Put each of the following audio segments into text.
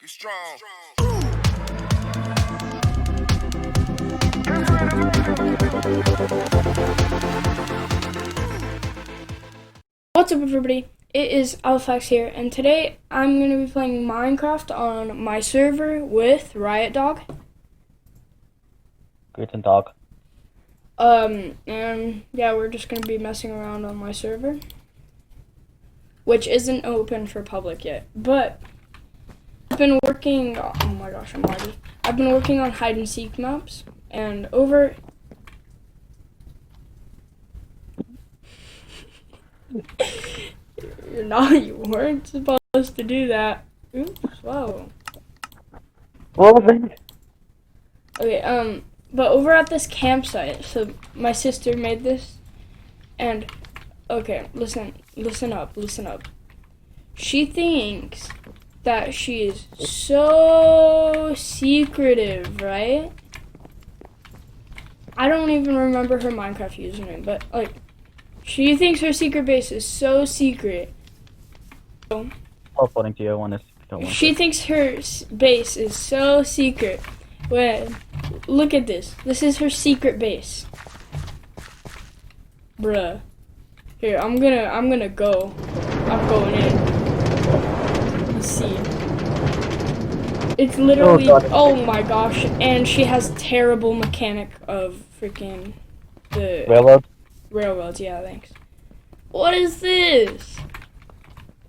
strong. What's up, everybody? It is Alphax here, and today I'm going to be playing Minecraft on my server with RiotDog. Guten Tag. And yeah, we're just going to be messing around on my server, which isn't open for public yet, but I've been working, oh my gosh, I'm lagging. I've been working on hide and seek maps, and over... you weren't supposed to do that. Oops, whoa. What was it? Okay, but over at this campsite, so my sister made this, and, okay, listen up. She thinks that she is so secretive, right? I don't even remember her Minecraft username, but, like, she thinks her secret base is so secret. According to you, I want to. She thinks her base is so secret. When, look at this. This is her secret base. Bruh. Here, I'm gonna go. I'm going in. Let's see. It's literally, oh my gosh, and she has terrible mechanic of freaking the railroads, yeah, thanks. What is this?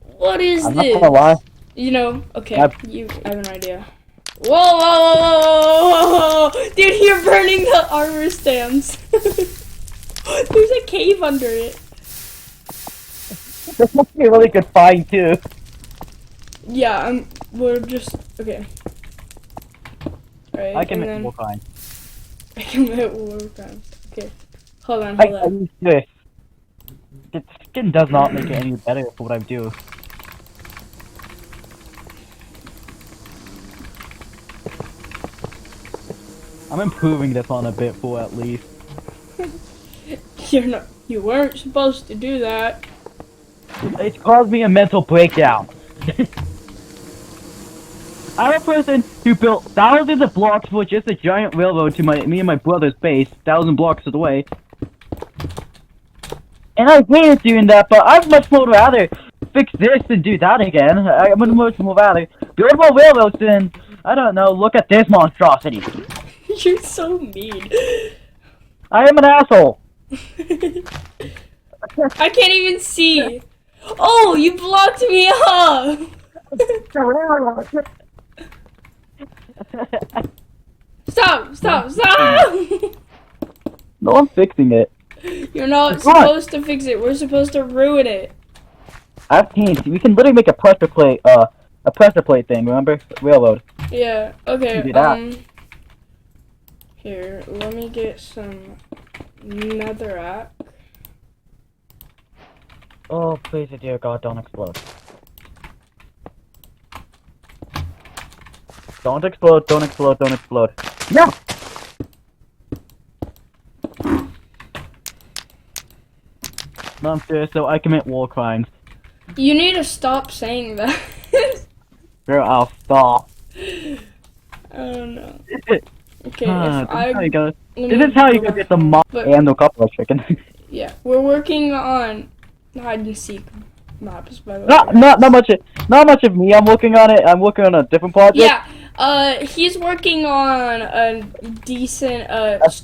What is I'm this? not gonna lie. You know, okay, I have an idea. Whoa! Dude, you're burning the armor stands. There's a cave under it. This must be a really good find, too. Yeah, we're just, okay. Alright, I can make more kind. I can make more kinds. Okay, hold on. I use this. The skin does not make it any better for what I do. I'm improving this on a bit for at least. You weren't supposed to do that. It's caused me a mental breakdown. I'm a person who built thousands of blocks for just a giant railroad to me and my brother's base, 1,000 blocks of the way. And I hated doing that, but I'd much more rather fix this than do that again. I would much more rather build more railroads than, I don't know, look at this monstrosity. You're so mean. I am an asshole. I can't even see. Oh, you blocked me up. Stop. No, I'm fixing it. You're not supposed to fix it. We're supposed to ruin it. I've changed. We can literally make a pressure plate thing, remember? Railroad. Yeah, okay, Do that. Here, let me get some netherrack. Oh, please, dear God, don't explode. Don't explode. No! No, I'm serious, so I commit war crimes. You need to stop saying that. Girl, I'll stop. I don't know. Okay, This is how you go get the mob and the couple of chicken. Yeah, we're working on hide and seek maps, by the way. Not much of me. I'm working on it. I'm working on a different project. Yeah, he's working on a decent,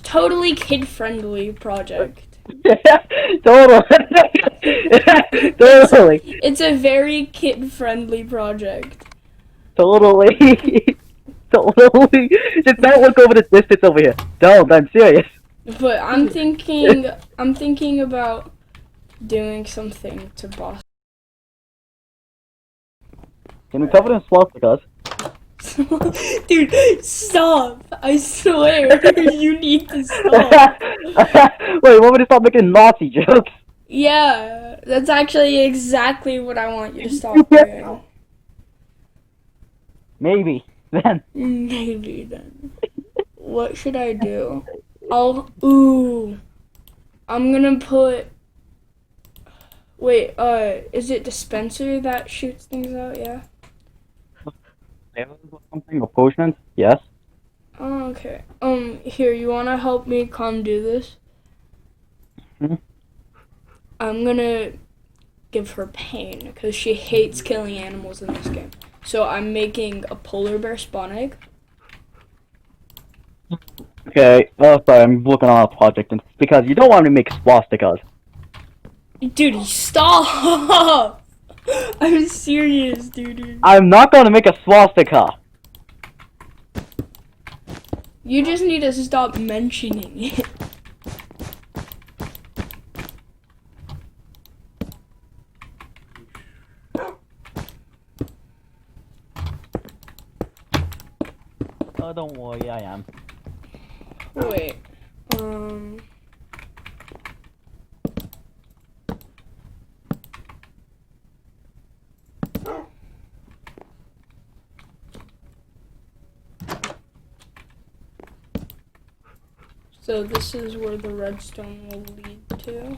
totally kid-friendly project. Totally. Totally. It's a very kid-friendly project. Totally. Totally. Just don't look over the distance over here. Don't. I'm serious. But I'm thinking about doing something to boss. Can we cover it in swastikas? Dude, stop! I swear, you need to stop. Wait, you want me to stop making Nazi jokes? Yeah, that's actually exactly what I want you to stop doing. Maybe, then. Maybe then. What should I do? I'm gonna put... Wait, is it dispenser that shoots things out? Yeah. pills or something, or potions? Yes. Oh, okay. Here, you wanna help me come do this? Hmm? I'm gonna give her pain because she hates killing animals in this game. So I'm making a polar bear spawn egg. Okay. Oh, sorry. I'm looking on a project, and because you don't want me to make swastikas. Dude, stop! I'm serious, dude. I'm not gonna make a swastika. You just need to stop mentioning it. Oh, don't worry, I am. Wait. So this is where the redstone will lead to.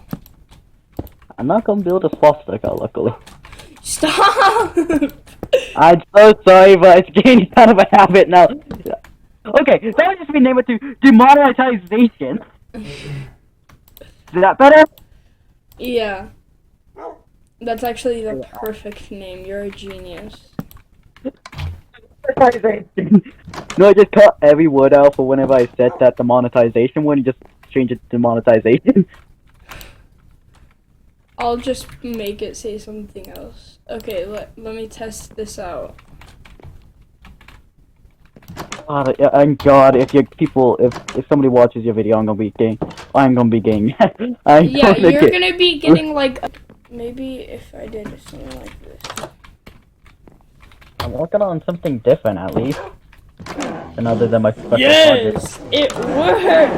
I'm not gonna build a swastika, luckily. Stop! I'm so sorry, but it's getting kind of a habit now. Okay, that would just rename it to demonetization. Is that better? Yeah. That's actually the perfect name. You're a genius. No, I just cut every word out for whenever I said that demonetization word and just change it to monetization. I'll just make it say something else. Okay, let me test this out. God, and God, if somebody watches your video, I'm gonna be getting. Yeah, you're gonna be getting like, maybe if I did something like this. I'm working on something different at least. And other than my special Yes, it worked.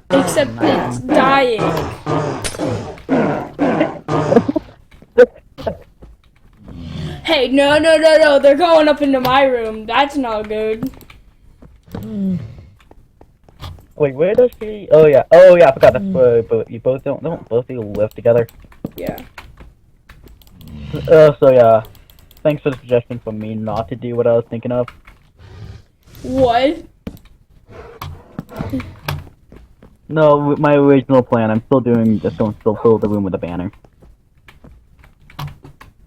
Except it's dying. Hey, no, they're going up into my room. That's not good. Wait, where does she? Oh yeah, I forgot. That's where you both don't both of you live together. Yeah. So yeah, thanks for the suggestion for me not to do what I was thinking of. What? No, my original plan. I'm still just going to still fill the room with a banner.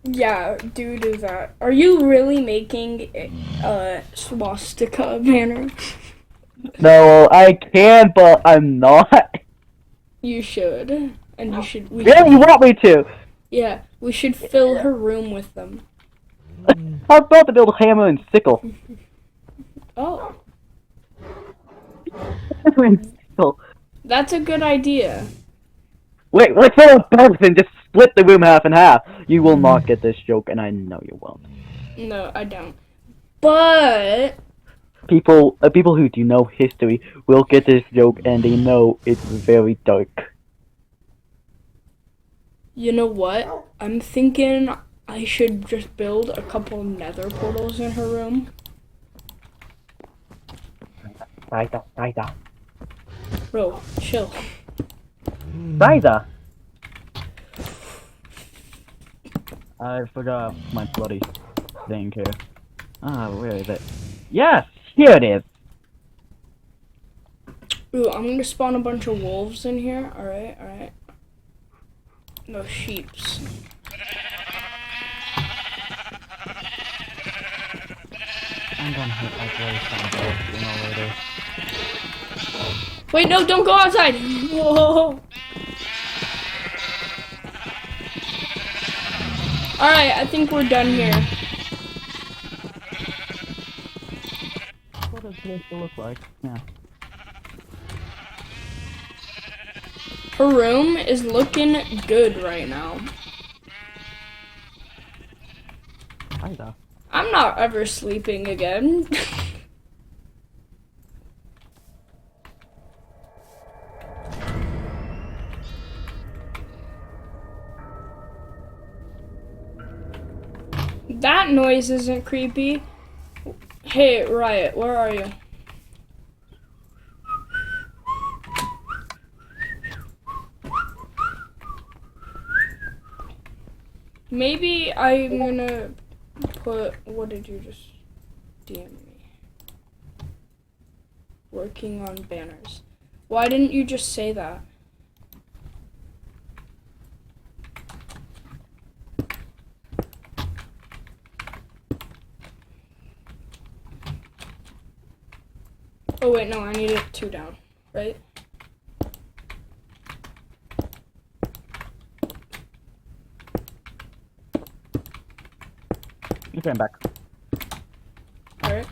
Yeah, do that. Are you really making a swastika banner? No, I can, but I'm not. You should. And you should. Yeah, you want me to? Yeah, we should fill her room with them. I was about to build a hammer and sickle. Oh, Sickle. that's a good idea. Wait, let's fill both and just split the room half and half. You will not get this joke, and I know you won't. No, I don't. But People who do know history will get this joke, and they know it's very dark. you know what? I'm thinking I should just build a couple nether portals in her room. Saida. Bro, chill. Saida. I forgot my bloody thing here. Ah, where is it? Yes, here it is. Ooh, I'm gonna spawn a bunch of wolves in here. Alright. No, sheeps. I'm gonna hit my bloody sound later. Wait, no, don't go outside! Whoa! Alright, I think we're done here. What does this look like? Yeah. Her room is looking good right now. Saida. I'm not ever sleeping again. That noise isn't creepy. Hey, Riot, where are you? Maybe I'm gonna What did you just DM me? Working on banners. Why didn't you just say that? Oh wait, no, I need it 2 down, right? You came back. Alright.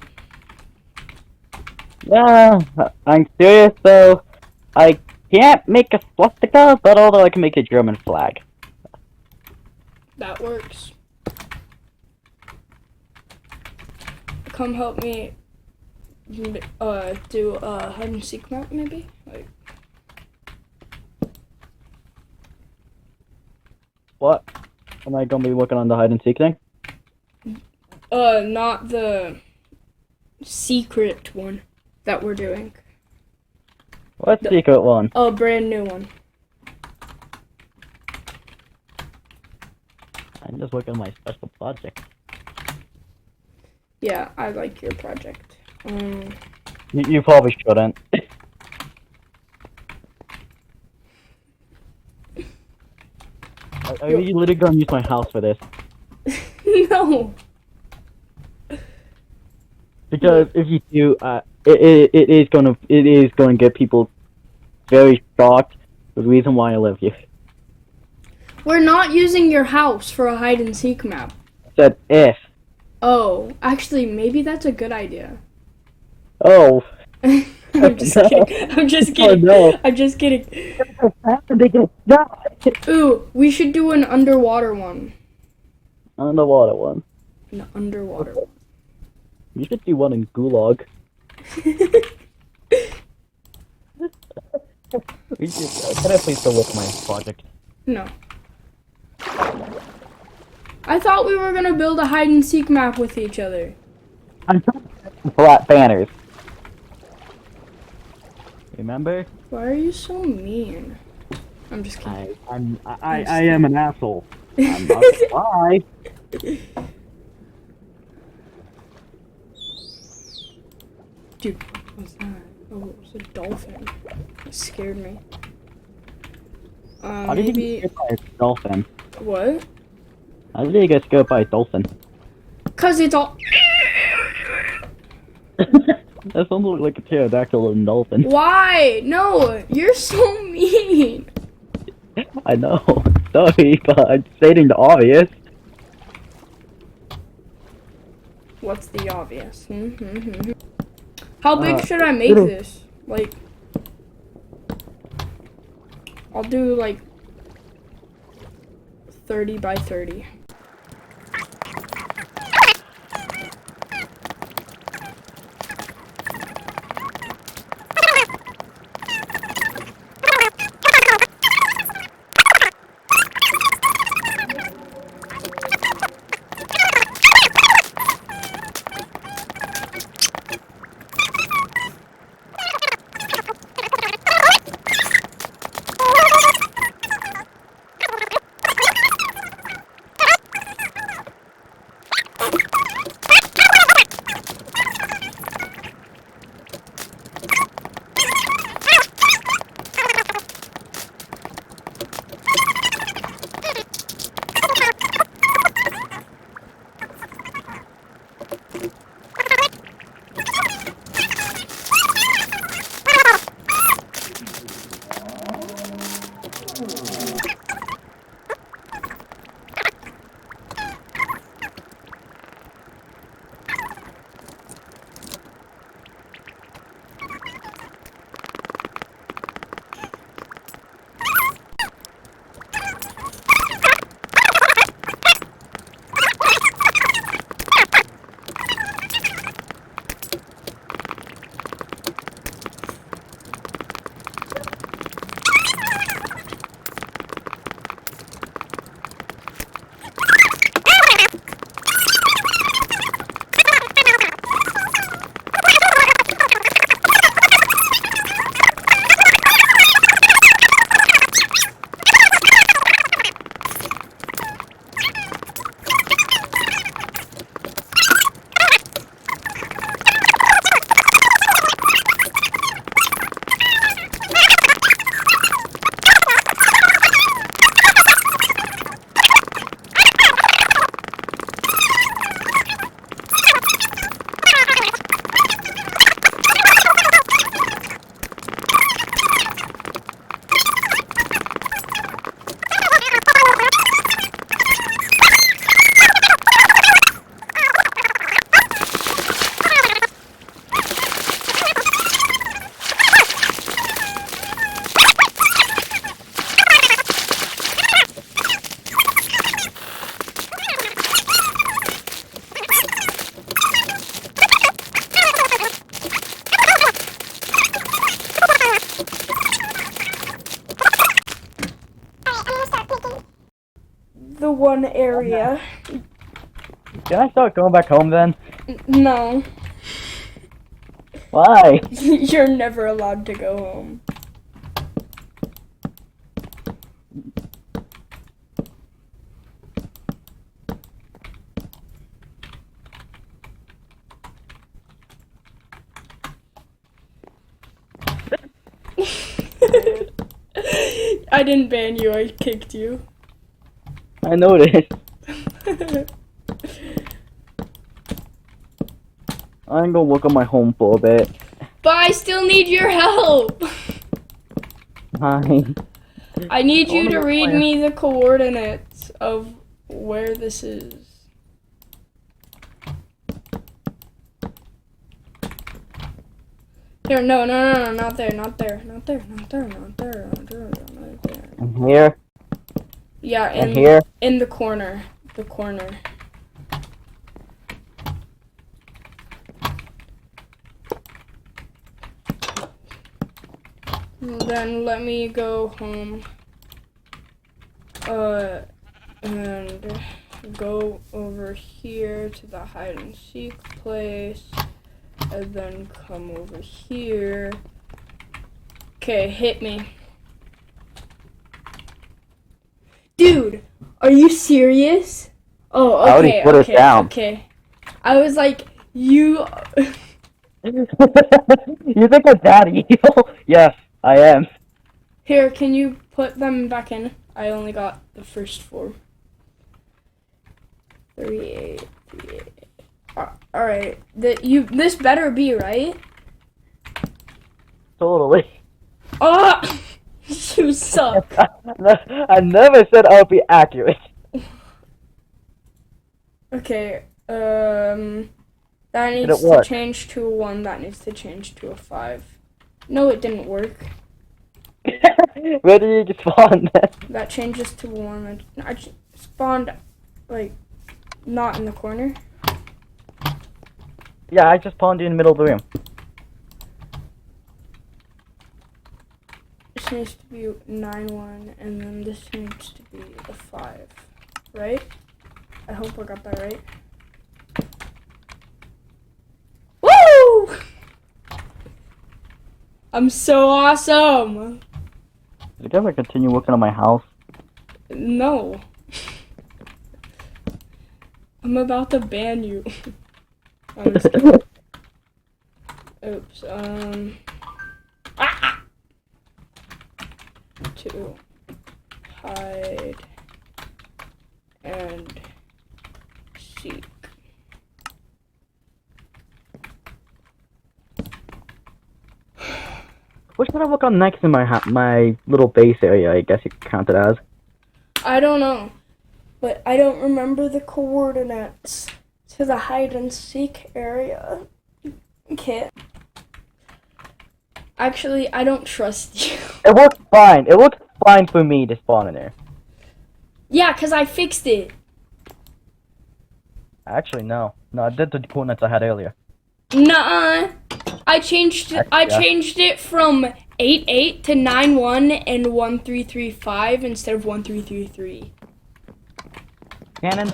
Yeah, I'm serious though. I can't make a swastika, but although I can make a German flag. That works. Come help me do a hide and seek map maybe? Like, What? Am I gonna be working on the hide and seek thing? not the secret one that we're doing. What secret one? A brand new one. I'm just working on my special project. Yeah, I like your project. You probably shouldn't. Are you literally gonna use my house for this? No. Because if you do, it is going to get people very shocked. The reason why I live here. We're not using your house for a hide and seek map. I said if. Oh, actually, maybe that's a good idea. Oh. I'm just kidding. I'm just kidding. Oh, no. I'm just kidding. No. Ooh, we should do an underwater one. Underwater one. An underwater one. You should do one in Gulag. Can I please still with my project? No. I thought we were gonna build a hide and seek map with each other. I'm trying to flat banners. Remember? Why are you so mean? I'm just kidding. I am an asshole. I'm not gonna lie. Dude, what was that? Oh, it was a dolphin. It scared me. How did you Maybe... get scared by a dolphin? What? How did you get scared by a dolphin? Cause it's all... That sounds like a pterodactyl and dolphin. Why? No, you're so mean. I know. Sorry, but I'm stating the obvious. What's the obvious? How big should I make this? Like... I'll do like 30 by 30. fun area. Can I start going back home then? No. Why? You're never allowed to go home. I didn't ban you, I kicked you. I noticed. I'm gonna work on my home for a bit. But I still need your help. Hi. I need you to read me the coordinates of where this is. Here, no, not there, not there, not there, not there, not there, not there, not there. I'm here. Yeah, And here. in the corner, the corner. Then let me go home. And go over here to the hide and seek place. And then come over here. Okay, hit me. Dude, are you serious? Oh, I already okay, put it okay, down. okay. I was like, you... You think I'm that evil? Yes, I am. Here, can you put them back in? I only got the first 4. 38, 38. Alright, this better be right. Totally. Oh, you suck. I never said I'll be accurate. Okay, that Did needs it to work? change to a 1, that needs to change to a 5. No, it didn't work. Where did you spawn then? That changes to 1. I spawned, like, not in the corner. Yeah, I just spawned you in the middle of the room. This needs to be 9-1, and then this needs to be the 5, right? I hope I got that right. Woo! I'm so awesome! Did you ever continue working on my house? No. I'm about to ban you. I'm just kidding. Oops, to hide and seek. What should I work on next in my little base area, I guess you could count it as? I don't know, but I don't remember the coordinates to the hide and seek area. Okay. Actually, I don't trust you. It worked fine. It worked fine for me to spawn in there. Yeah, 'cause I fixed it. Actually, no. No, I did the coordinates I had earlier. Nuh-uh. I changed it from 8-8 to 9-1 and 1-3-3-5 instead of 1-3-3-3. Cannon,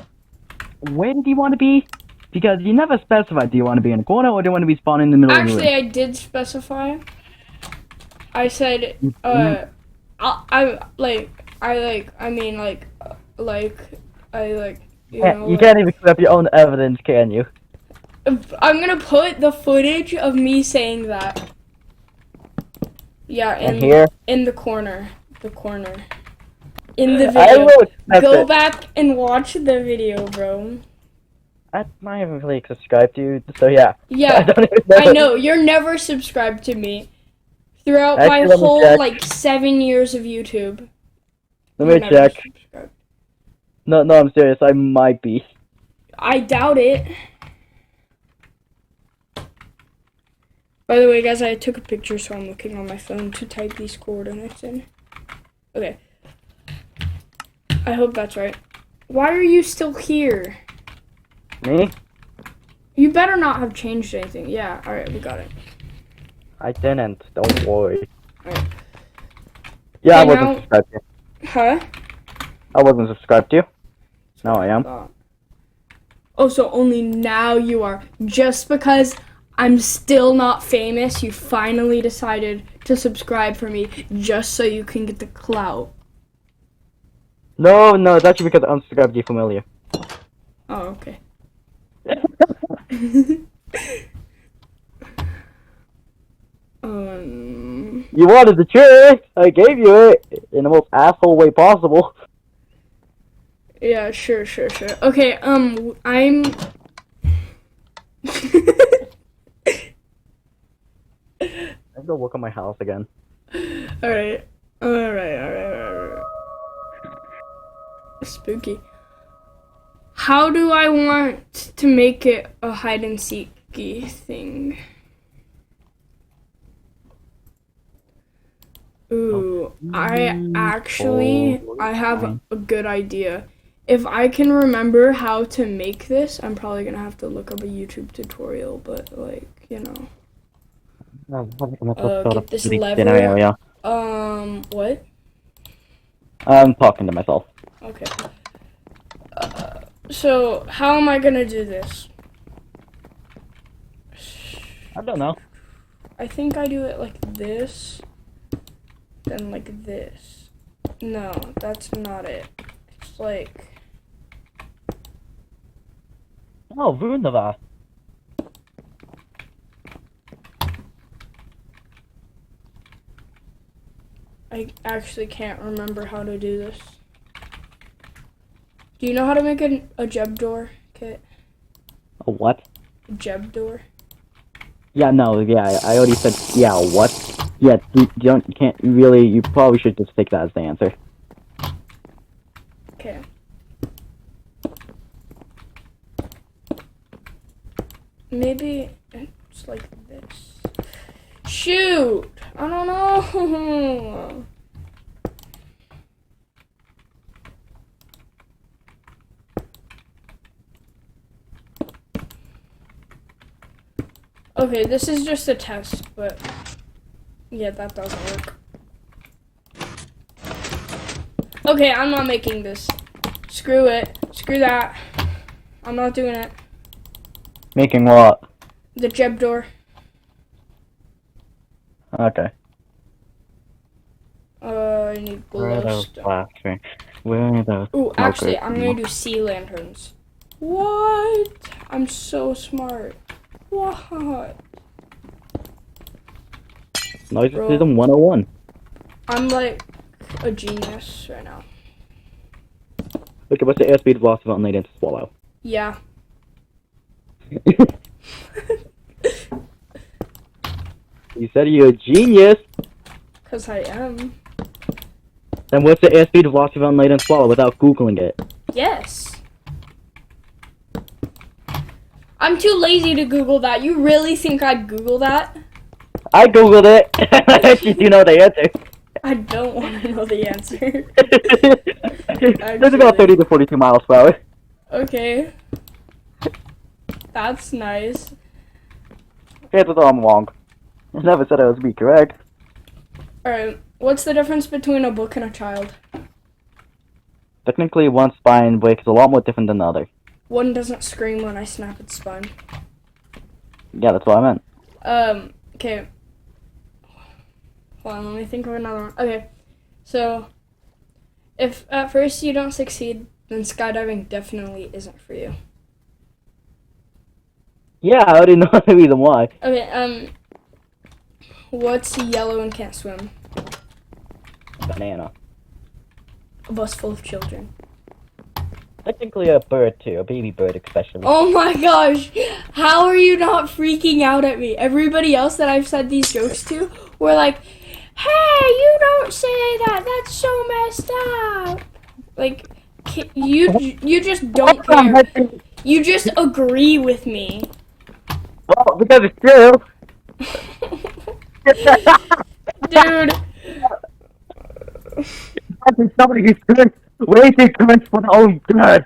where did you want to be? Because you never specified, do you want to be in a corner or do you want to be spawning in the middle of the room? Actually, I did specify. I said, I You can't even put up your own evidence, can you? I'm gonna put the footage of me saying that. Yeah, in the corner. In the video. Go back and watch the video, bro. I'm not even really subscribed to you, so yeah. Yeah, I know. You're never subscribed to me. Throughout my whole, 7 years of YouTube. Let me check. No, I'm serious. I might be. I doubt it. By the way, guys, I took a picture, so I'm looking on my phone to type these coordinates in. Okay. I hope that's right. Why are you still here? Me? You better not have changed anything. Yeah, alright, we got it. I didn't. Don't worry. Alright. Yeah, Okay, I wasn't subscribed to you. Huh? I wasn't subscribed to you. No, I am. Oh, so only now you are. Just because I'm still not famous, you finally decided to subscribe for me just so you can get the clout. No, it's actually because I unsubscribed you familiar. Oh, okay. You wanted the trick! I gave you it in the most asshole way possible. Yeah, sure. Okay, I'm... I'm gonna work on my house again. Alright. Spooky. How do I want to make it a hide and seeky thing? Ooh, I have a good idea. If I can remember how to make this, I'm probably gonna have to look up a YouTube tutorial, but like, you know. Get this lever. What? I'm talking to myself. Okay. So, how am I gonna do this? I don't know. I think I do it like this, then like this. No, that's not it. It's like... Oh, wunderbar. I actually can't remember how to do this. Do you know how to make a jeb door, Kit? A what? A jeb door? Yeah, no, yeah, I already said, yeah, what? Yeah, you can't really, you probably should just take that as the answer. Okay. Maybe it's like this. Shoot! I don't know. Okay, this is just a test, but yeah, that doesn't work. Okay, I'm not making this. Screw it. Screw that. I'm not doing it. Making what? The jeb door. Okay. I need glowstone. Where are those? Ooh, actually, I'm gonna do sea lanterns. What? I'm so smart. What? Noise System 101. I'm like a genius right now. Okay, what's the airspeed velocity on latent swallow? Yeah. You said you're a genius. Cause I am. Then what's the airspeed velocity on latent swallow without googling it? Yes. I'm too lazy to Google that. You really think I'd Google that? I googled it. I actually do know the answer. I don't want to know the answer. There's about 30 to 42 miles per hour. Okay. That's nice. Chances are I'm wrong. I never said I was be correct. Alright, what's the difference between a book and a child? Technically, one spine break is a lot more different than the other. One doesn't scream when I snap its spine. Yeah, that's what I meant. Okay. Hold on, let me think of another one. Okay, so if at first you don't succeed, then skydiving definitely isn't for you. Yeah, I already know the reason why. Okay, what's yellow and can't swim? Banana. A bus full of children. Technically a bird too, a baby bird especially. Oh my gosh! How are you not freaking out at me? Everybody else that I've said these jokes to were like, hey, you don't say that! That's so messed up! Like, you just don't care. You just agree with me. Well, because it's true. Dude. Somebody who's doing way too much for their own good.